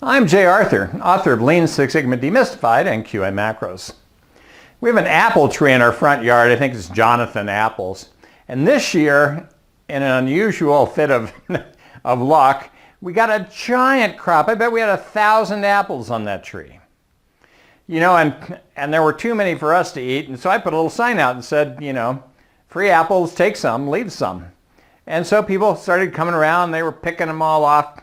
I'm Jay Arthur, author of Lean Six Sigma Demystified and QI Macros. We have an apple tree in our front yard. I think it's Jonathan apples. And this year, in an unusual fit of luck, we got a giant crop. I bet we had 1,000 apples on that tree. You know, and there were too many for us to eat. And so I put a little sign out and said, you know, free apples, take some, leave some. And so people started coming around. They were picking them all off.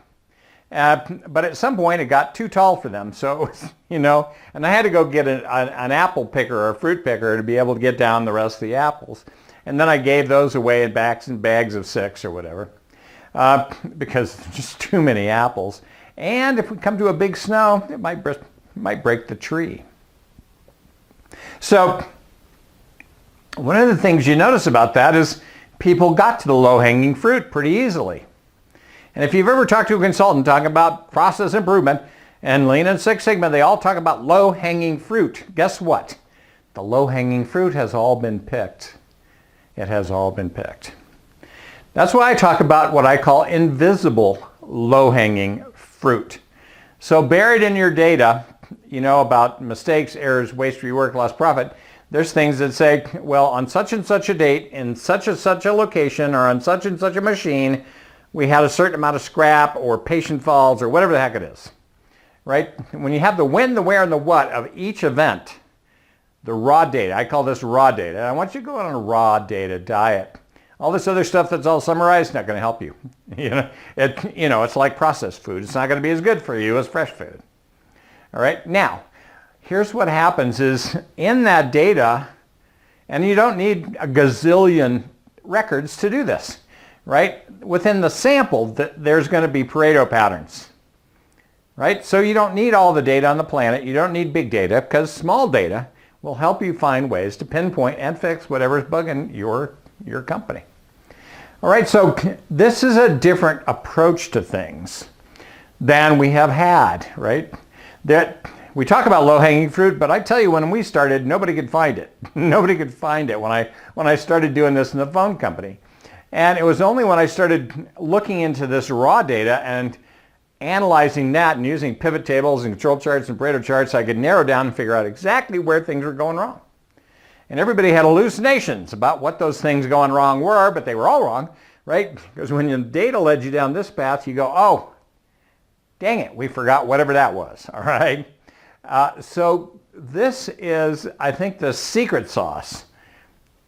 But at some point it got too tall for them, so it was, you know, and I had to go get an apple picker or a fruit picker to be able to get down the rest of the apples. And then I gave those away in bags of 6 or whatever, because just too many apples. And if we come to a big snow, it might break the tree. So one of the things you notice about that is people got to the low-hanging fruit pretty easily. And if you've ever talked to a consultant talking about process improvement and Lean and Six Sigma, they all talk about low-hanging fruit. Guess what? The low-hanging fruit has all been picked. It has all been picked. That's why I talk about what I call invisible low-hanging fruit. So buried in your data, you know, about mistakes, errors, waste, rework, lost profit, there's things that say, well, on such and such a date, in such and such a location, or on such and such a machine, we had a certain amount of scrap or patient falls or whatever the heck it is, right? When you have the when, the where, and the what of each event, the raw data, I call this raw data. I want you to go on a raw data diet. All this other stuff that's all summarized is not going to help you. It's like processed food. It's not going to be as good for you as fresh food. All right, now, here's what happens is in that data, and you don't need a gazillion records to do this. Right? Within the sample, there's going to be Pareto patterns. Right? So you don't need all the data on the planet. You don't need big data because small data will help you find ways to pinpoint and fix whatever's bugging your company. All right, so this is a different approach to things than we have had, right? That we talk about low-hanging fruit, but I tell you, when we started, nobody could find it. Nobody could find it when I started doing this in the phone company. And it was only when I started looking into this raw data and analyzing that and using pivot tables and control charts and Pareto charts, I could narrow down and figure out exactly where things were going wrong. And everybody had hallucinations about what those things going wrong were, but they were all wrong, right? Because when your data led you down this path, you go, oh, dang it, we forgot whatever that was, all right? So this is, I think, the secret sauce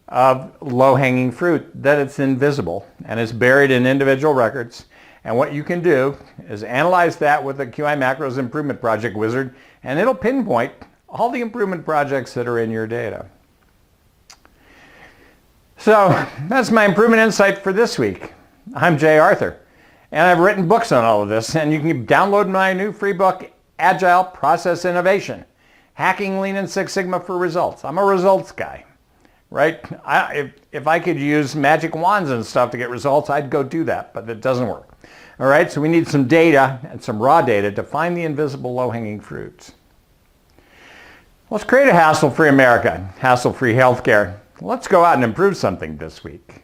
of low-hanging fruit, that it's invisible and it's buried in individual records. And what you can do is analyze that with the QI Macros Improvement Project Wizard, and it'll pinpoint all the improvement projects that are in your data. So that's my improvement insight for this week. I'm Jay Arthur, and I've written books on all of this, and you can download my new free book, Agile Process Innovation, Hacking Lean and Six Sigma for Results. I'm a results guy. Right? If I could use magic wands and stuff to get results, I'd go do that, but it doesn't work. All right, so we need some data and some raw data to find the invisible low-hanging fruits. Let's create a hassle-free America, hassle-free healthcare. Let's go out and improve something this week.